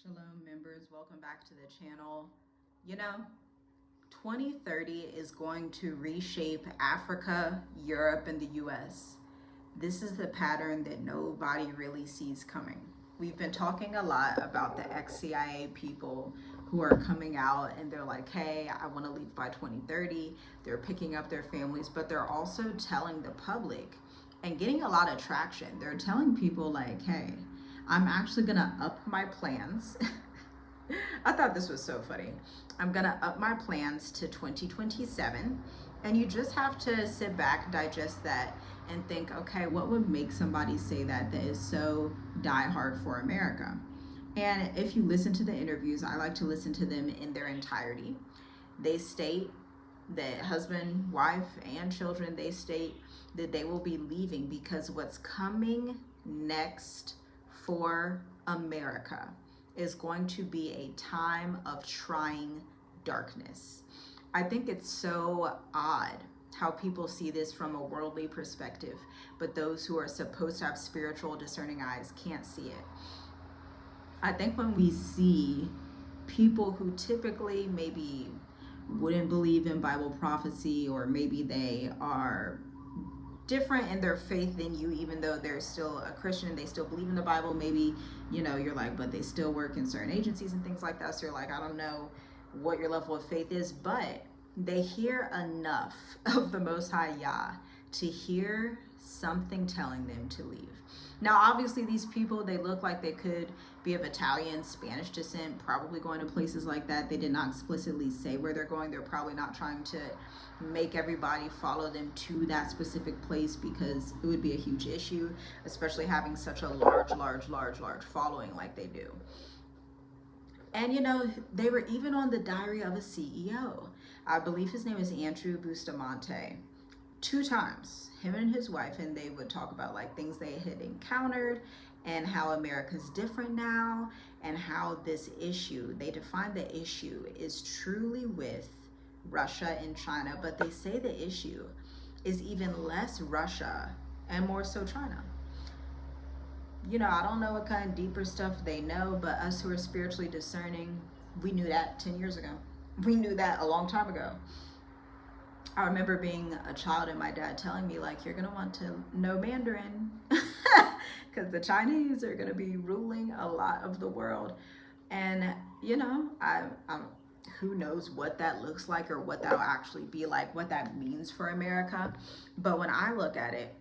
Shalom members, welcome back to the channel. You know, 2030 is going to reshape Africa, Europe, and the US. This is the pattern that nobody really sees coming. We've been talking a lot about the ex-CIA people who are coming out and they're like, hey, I want to leave by 2030. They're picking up their families, but they're also telling the public and getting a lot of traction. They're telling people like, hey, I'm actually gonna up my plans. I thought this was so funny. I'm gonna up my plans to 2027. And you just have to sit back, digest that, and think, okay, what would make somebody say that is so diehard for America? And if you listen to the interviews, I like to listen to them in their entirety. They state that husband, wife, and children, they state that they will be leaving because what's coming next for America is going to be a time of trying darkness. I think it's so odd how people see this from a worldly perspective, but those who are supposed to have spiritual discerning eyes can't see it. I think when we see people who typically maybe wouldn't believe in Bible prophecy, or maybe they are different in their faith than you, even though they're still a Christian, they still believe in the Bible, maybe, you know, you're like, but they still work in certain agencies and things like that. So you're like, I don't know what your level of faith is, but they hear enough of the Most High Yah to hear something telling them to leave. Now, obviously, these people, they look like they could be of Italian, Spanish descent, probably going to places like that. They did not explicitly say where they're going. They're probably not trying to make everybody follow them to that specific place because it would be a huge issue, especially having such a large following like they do. And you know, they were even on the Diary of a CEO. I believe his name is Andrew Bustamante. 2 times, him and his wife, and they would talk about like things they had encountered and how America's different now, and how this issue, they define the issue is truly with Russia and China, but they say the issue is even less Russia and more so China. You know, I don't know what kind of deeper stuff they know, but us who are spiritually discerning, we knew that 10 years ago. We knew that a long time ago. I remember being a child and my dad telling me, like, you're gonna want to know Mandarin because the Chinese are gonna be ruling a lot of the world. And you know, I'm who knows what that looks like or what that'll actually be like, what that means for America. But when I look at it,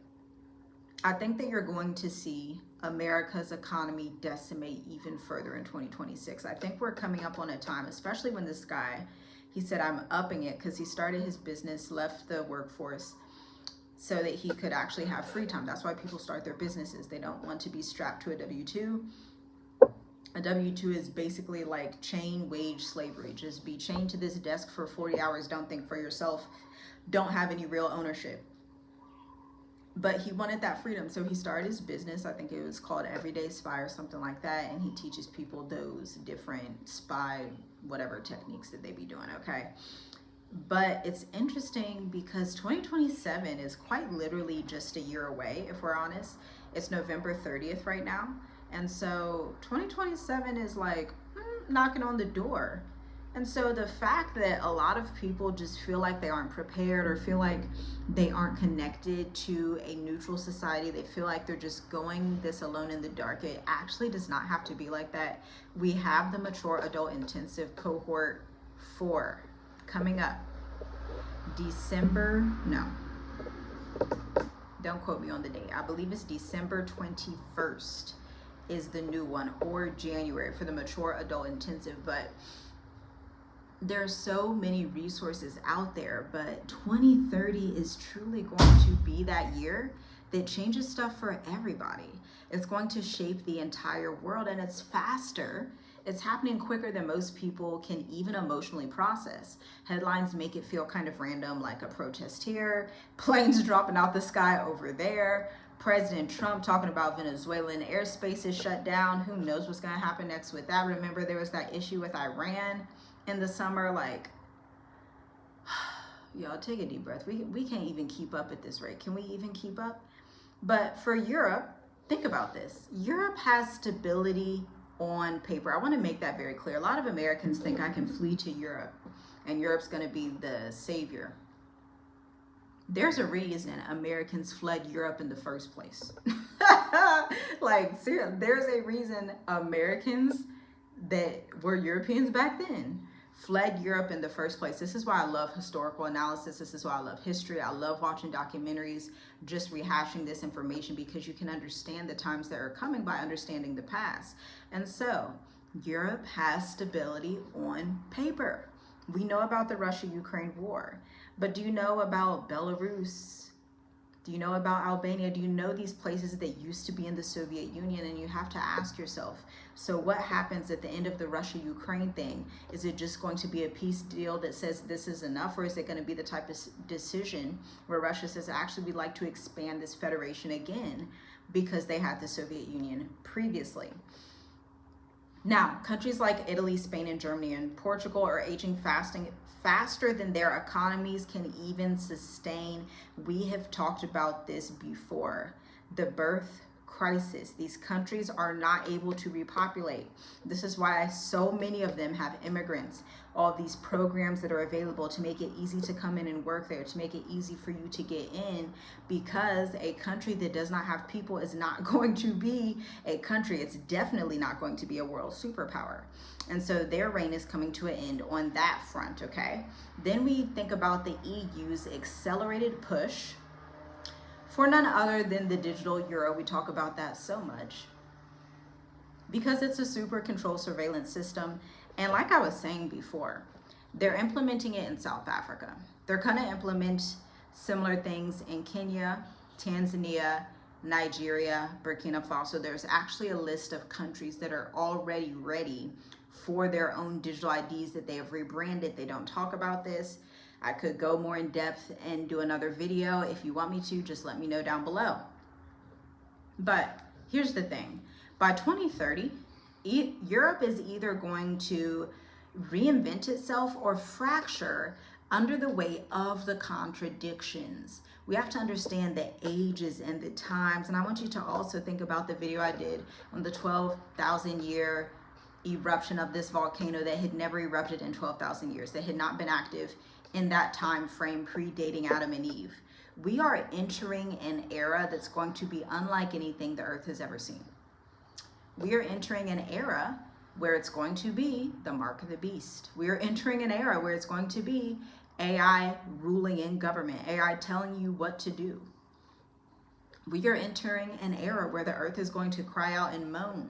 I think that you're going to see America's economy decimate even further in 2026. I think we're coming up on a time, especially when this guy, he said, I'm upping it, because he started his business, left the workforce so that he could actually have free time. That's why people start their businesses. They don't want to be strapped to a W-2. A W-2 is basically like chain wage slavery. Just be chained to this desk for 40 hours. Don't think for yourself. Don't have any real ownership. But he wanted that freedom, so he started his business. I think it was called Everyday Spy or something like that, and he teaches people those different spy whatever techniques that they be doing, okay? But it's interesting because 2027 is quite literally just a year away, if we're honest. It's November 30th right now, and so 2027 is like knocking on the door. And so the fact that a lot of people just feel like they aren't prepared or feel like they aren't connected to a neutral society, they feel like they're just going this alone in the dark, it actually does not have to be like that. We have the Mature Adult Intensive Cohort 4 coming up. Don't quote me on the date. I believe it's December 21st is the new one, or January for the Mature Adult Intensive. But there's so many resources out there, but 2030 is truly going to be that year that changes stuff for everybody. It's going to shape the entire world, and it's faster. It's happening quicker than most people can even emotionally process. Headlines make it feel kind of random, like a protest here, planes dropping out the sky over there, President Trump talking about Venezuelan airspace is shut down. Who knows what's going to happen next with that? Remember, there was that issue with Iran in the summer. Like, y'all take a deep breath. We can't even keep up at this rate. Can we even keep up? But for Europe, think about this. Europe has stability on paper. I want to make that very clear. A lot of Americans think I can flee to Europe and Europe's going to be the savior. There's a reason Americans fled Europe in the first place. Like, seriously, there's a reason Americans that were Europeans back then fled Europe in the first place. This is why I love historical analysis. This is why I love history. I love watching documentaries, just rehashing this information, because you can understand the times that are coming by understanding the past. And so Europe has stability on paper. We know about the Russia-Ukraine war, but do you know about Belarus? Do you know about Albania? Do you know these places that used to be in the Soviet Union? And you have to ask yourself, so what happens at the end of the Russia-Ukraine thing? Is it just going to be a peace deal that says this is enough? Or is it going to be the type of decision where Russia says, actually, we'd like to expand this federation again because they had the Soviet Union previously? Now, countries like Italy, Spain, and Germany, and Portugal are aging faster than their economies can even sustain. We have talked about this before. The birth crisis. These countries are not able to repopulate. This is why so many of them have immigrants. All these programs that are available to make it easy to come in and work there, to make it easy for you to get in, because a country that does not have people is not going to be a country. It's definitely not going to be a world superpower. And so their reign is coming to an end on that front, okay? Then we think about the EU's accelerated push for none other than the digital euro. We talk about that so much because it's a super controlled surveillance system. And like I was saying before, they're implementing it in South Africa. They're gonna implement similar things in Kenya, Tanzania, Nigeria, Burkina Faso. There's actually a list of countries that are already ready for their own digital IDs that they have rebranded. They don't talk about this. I could go more in depth and do another video. If you want me to, just let me know down below. But here's the thing. By 2030, Europe is either going to reinvent itself or fracture under the weight of the contradictions. We have to understand the ages and the times. And I want you to also think about the video I did on the 12,000 year eruption of this volcano that had never erupted in 12,000 years, that had not been active in that time frame predating Adam and Eve. We are entering an era that's going to be unlike anything the earth has ever seen. We are entering an era where it's going to be the mark of the beast. We are entering an era where it's going to be AI ruling in government, AI telling you what to do. We are entering an era where the earth is going to cry out and moan,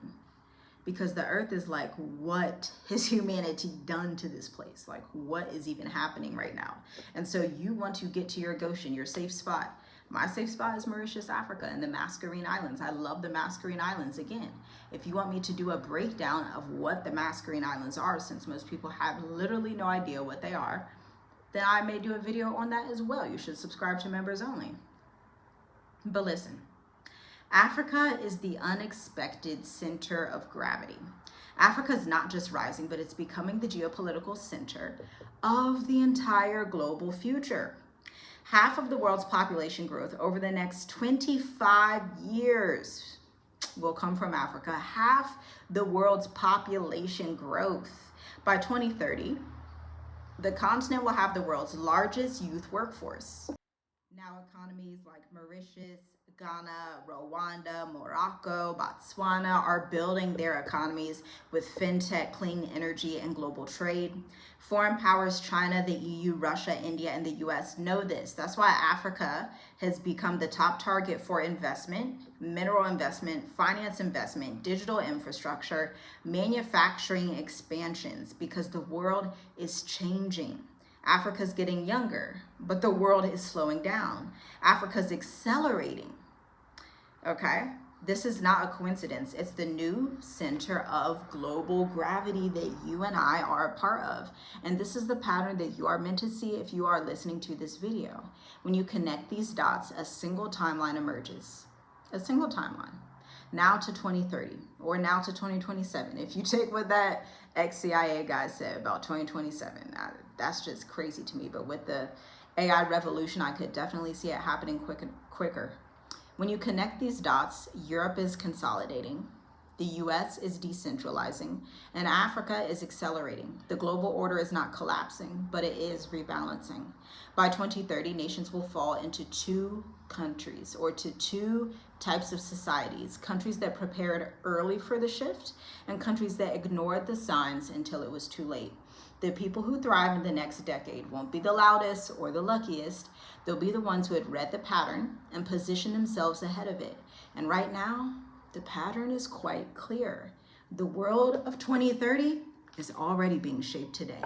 because the earth is like, what has humanity done to this place? Like, what is even happening right now? And so you want to get to your Goshen, your safe spot. My safe spot is Mauritius, Africa, and the Mascarene Islands. I love the Mascarene Islands. Again, if you want me to do a breakdown of what the Mascarene Islands are, since most people have literally no idea what they are, then I may do a video on that as well. You should subscribe to members only. But listen, Africa is the unexpected center of gravity. Africa is not just rising, but it's becoming the geopolitical center of the entire global future. Half of the world's population growth over the next 25 years will come from Africa. Half the world's population growth. By 2030, the continent will have the world's largest youth workforce. Now, economies like Mauritius, Ghana, Rwanda, Morocco, Botswana are building their economies with fintech, clean energy, and global trade. Foreign powers, China, the EU, Russia, India, and the US know this. That's why Africa has become the top target for investment, mineral investment, finance investment, digital infrastructure, manufacturing expansions, because the world is changing. Africa's getting younger, but the world is slowing down. Africa's accelerating. Okay, this is not a coincidence. It's the new center of global gravity that you and I are a part of. And this is the pattern that you are meant to see if you are listening to this video. When you connect these dots, a single timeline emerges. A single timeline. Now to 2030 or now to 2027. If you take what that ex-CIA guy said about 2027, that's just crazy to me. But with the AI revolution, I could definitely see it happening quicker. When you connect these dots, Europe is consolidating. The US is decentralizing, and Africa is accelerating. The global order is not collapsing, but it is rebalancing. By 2030, nations will fall into two countries, or to two types of societies: countries that prepared early for the shift, and countries that ignored the signs until it was too late. The people who thrive in the next decade won't be the loudest or the luckiest. They'll be the ones who had read the pattern and positioned themselves ahead of it. And right now, the pattern is quite clear. The world of 2030 is already being shaped today.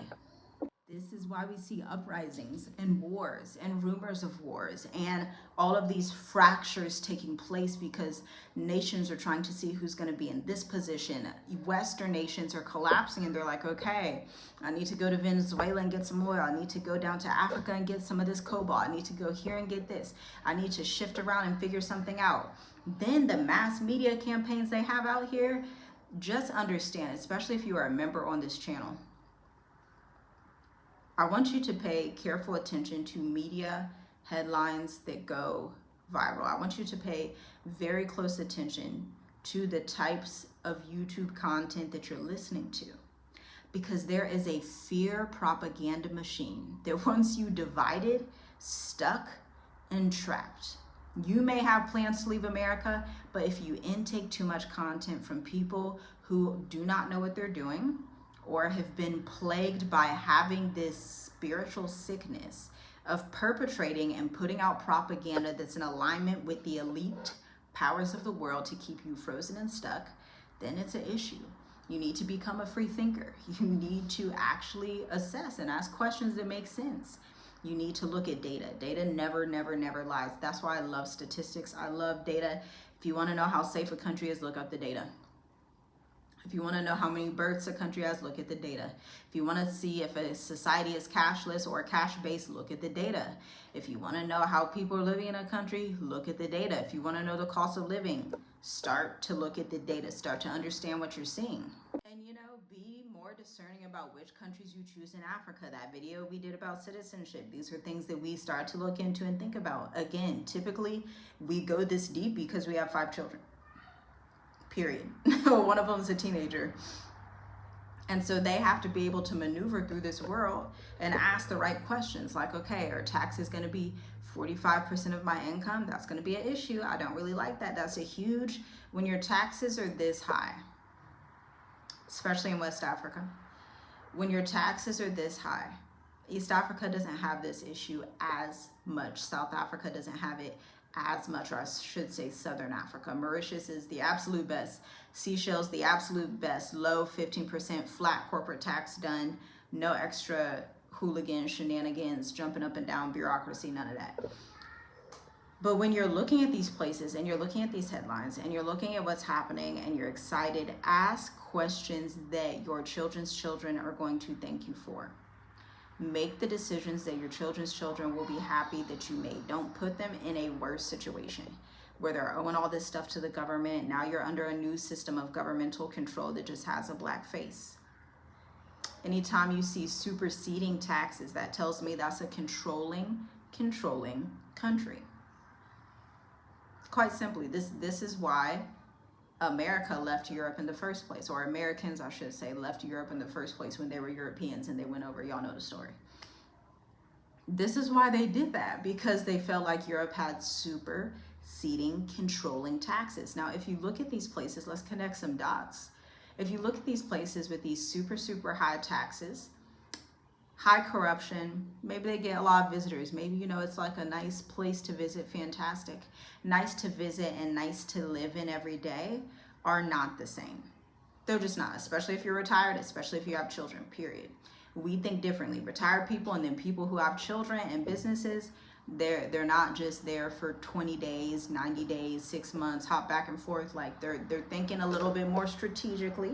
This is why we see uprisings and wars and rumors of wars and all of these fractures taking place, because nations are trying to see who's going to be in this position. Western nations are collapsing and they're like, okay, I need to go to Venezuela and get some oil. I need to go down to Africa and get some of this cobalt. I need to go here and get this. I need to shift around and figure something out. Then the mass media campaigns they have out here, just understand, especially if you are a member on this channel, I want you to pay careful attention to media headlines that go viral. I want you to pay very close attention to the types of YouTube content that you're listening to, because there is a fear propaganda machine that wants you divided, stuck, and trapped. You may have plans to leave America, but if you intake too much content from people who do not know what they're doing, or have been plagued by having this spiritual sickness of perpetrating and putting out propaganda that's in alignment with the elite powers of the world to keep you frozen and stuck, then it's an issue. You need to become a free thinker. You need to actually assess and ask questions that make sense. You need to look at data. Data never lies. That's why I love statistics. I love data. If you want to know how safe a country is, look up the data. If you want to know how many births a country has, look at the data. If you want to see if a society is cashless or cash-based, look at the data. If you want to know how people are living in a country, look at the data. If you want to know the cost of living, start to look at the data. Start to understand what you're seeing. And, be more discerning about which countries you choose in Africa. That video we did about citizenship, these are things that we start to look into and think about. Again, typically, we go this deep because we have 5 children. Period. One of them is a teenager. And so they have to be able to maneuver through this world and ask the right questions, like, okay, are taxes going to be 45% of my income? That's going to be an issue. I don't really like that. That's a huge, when your taxes are this high, especially in West Africa, when your taxes are this high, East Africa doesn't have this issue as much. South Africa doesn't have it as much, or I should say Southern Africa. Mauritius is the absolute best. Seychelles, the absolute best. Low 15% flat corporate tax done. No extra hooligan shenanigans, jumping up and down, bureaucracy, none of that. But when you're looking at these places and you're looking at these headlines and you're looking at what's happening and you're excited, ask questions that your children's children are going to thank you for. Make the decisions that your children's children will be happy that you made. Don't put them in a worse situation where they're owing all this stuff to the government. Now you're under a new system of governmental control that just has a black face. Anytime you see superseding taxes, that tells me that's a controlling country. Quite simply, this is why America left Europe in the first place, or Americans, I should say, left Europe in the first place when they were Europeans and they went over. Y'all know the story. This is why they did that, because they felt like Europe had superseding, controlling taxes. Now, if you look at these places, let's connect some dots. If you look at these places with these super high taxes, high corruption, maybe they get a lot of visitors. Maybe, it's like a nice place to visit, fantastic. Nice to visit and nice to live in every day are not the same. They're just not, especially if you're retired, especially if you have children, period. We think differently. Retired people and then people who have children and businesses, they're not just there for 20 days, 90 days, 6 months, hop back and forth. Like they're thinking a little bit more strategically.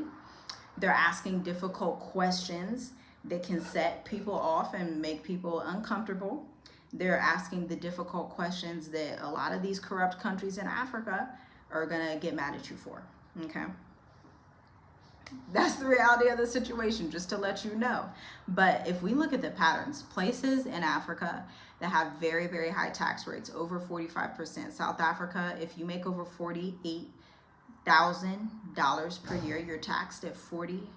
They're asking difficult questions that can set people off and make people uncomfortable. They're asking the difficult questions that a lot of these corrupt countries in Africa are gonna get mad at you for, okay? That's the reality of the situation, just to let you know. But if we look at the patterns, places in Africa that have very high tax rates, over 45%. South Africa, if you make over 48 $40,000 per year, you're taxed at 45%.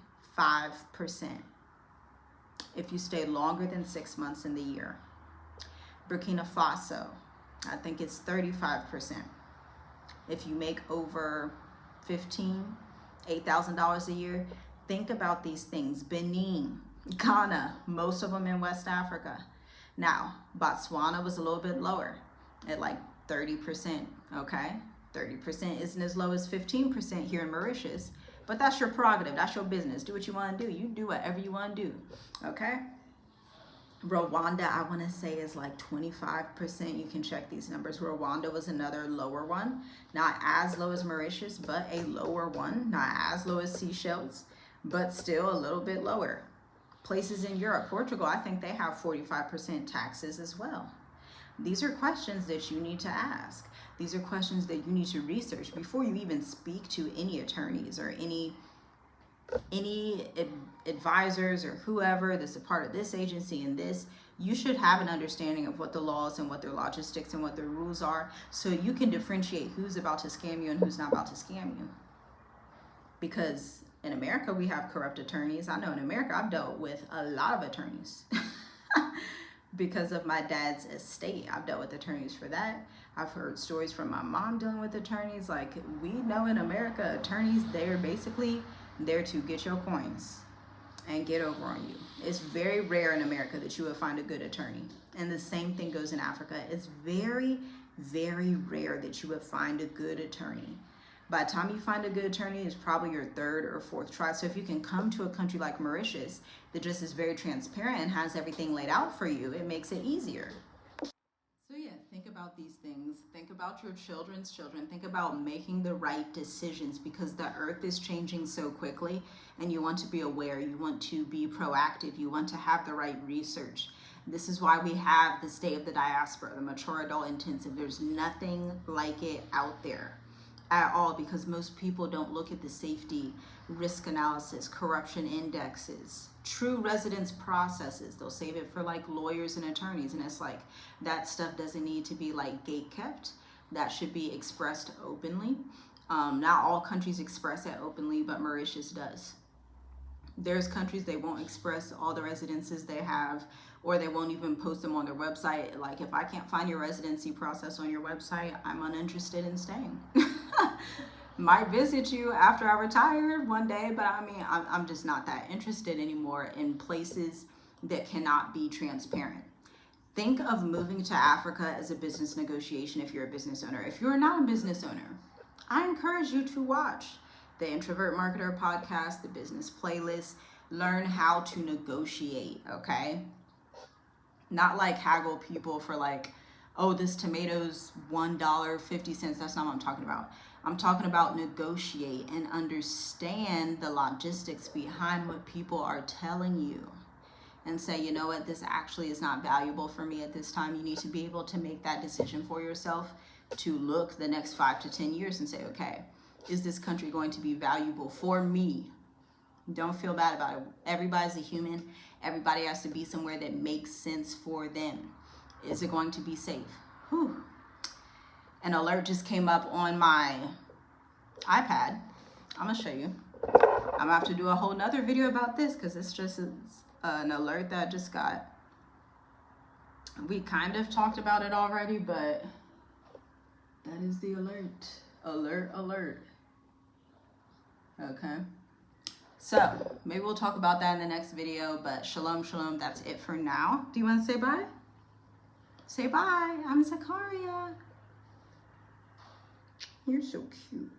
If you stay longer than 6 months in the year. Burkina Faso, I think it's 35%. If you make over $8,000 a year, think about these things. Benin, Ghana, most of them in West Africa. Now, Botswana was a little bit lower at like 30%, okay? 30% isn't as low as 15% here in Mauritius, but that's your prerogative. That's your business. Do what you want to do. You do whatever you want to do, okay? Rwanda, I want to say, is like 25%. You can check these numbers. Rwanda was another lower one. Not as low as Mauritius, but a lower one. Not as low as Seychelles, but still a little bit lower. Places in Europe, Portugal, I think they have 45% taxes as well. These are questions that you need to ask. These are questions that you need to research before you even speak to any attorneys or any advisors or whoever that's a part of this agency and this. You should have an understanding of what the laws and what their logistics and what their rules are, so you can differentiate who's about to scam you and who's not about to scam you. Because in America, we have corrupt attorneys. I know in America, I've dealt with a lot of attorneys. Because of my dad's estate, I've dealt with attorneys for that. I've heard stories from my mom dealing with attorneys. Like, we know in America, attorneys, they're basically there to get your coins and get over on you. It's very rare in America that you will find a good attorney. And the same thing goes in Africa. It's very, very rare that you will find a good attorney. By the time you find a good attorney, it's probably your third or fourth try. So if you can come to a country like Mauritius that just is very transparent and has everything laid out for you, it makes it easier. So yeah, think about these things. Think about your children's children. Think about making the right decisions, because the earth is changing so quickly and you want to be aware. You want to be proactive. You want to have the right research. This is why we have the State of the Diaspora, the Mature Adult Intensive. There's nothing like it out there at all, because most people don't look at the safety, risk analysis, corruption indexes, true residence processes. They'll save it for like lawyers and attorneys, and it's like that stuff doesn't need to be like gate kept. That should be expressed openly. Not all countries express it openly, but Mauritius does. There's countries they won't express all the residences they have, or they won't even post them on their website. Like, if I can't find your residency process on your website, I'm uninterested in staying. Might visit you after I retire one day, but I mean, I'm just not that interested anymore in places that cannot be transparent. Think of moving to Africa as a business negotiation if you're a business owner. If you're not a business owner, I encourage you to watch the Introvert Marketer podcast, the business playlist. Learn how to negotiate, okay? Not like haggle people for like, oh, this tomato's $1.50. That's not what I'm talking about. I'm talking about negotiate and understand the logistics behind what people are telling you, and say, you know what, this actually is not valuable for me at this time. You need to be able to make that decision for yourself, to look the next 5 to 10 years and say, okay, is this country going to be valuable for me? Don't feel bad about it. Everybody's a human. Everybody has to be somewhere that makes sense for them. Is it going to be safe? Whew. An alert just came up on my iPad. I'm gonna show you. I'm gonna have to do a whole nother video about this, because it's just an alert that I just got. We kind of talked about it already, but that is the alert. Alert. Okay. So maybe we'll talk about that in the next video, but shalom, that's it for now. Do you want to say bye? Say bye. I'm Zakaria. You're so cute.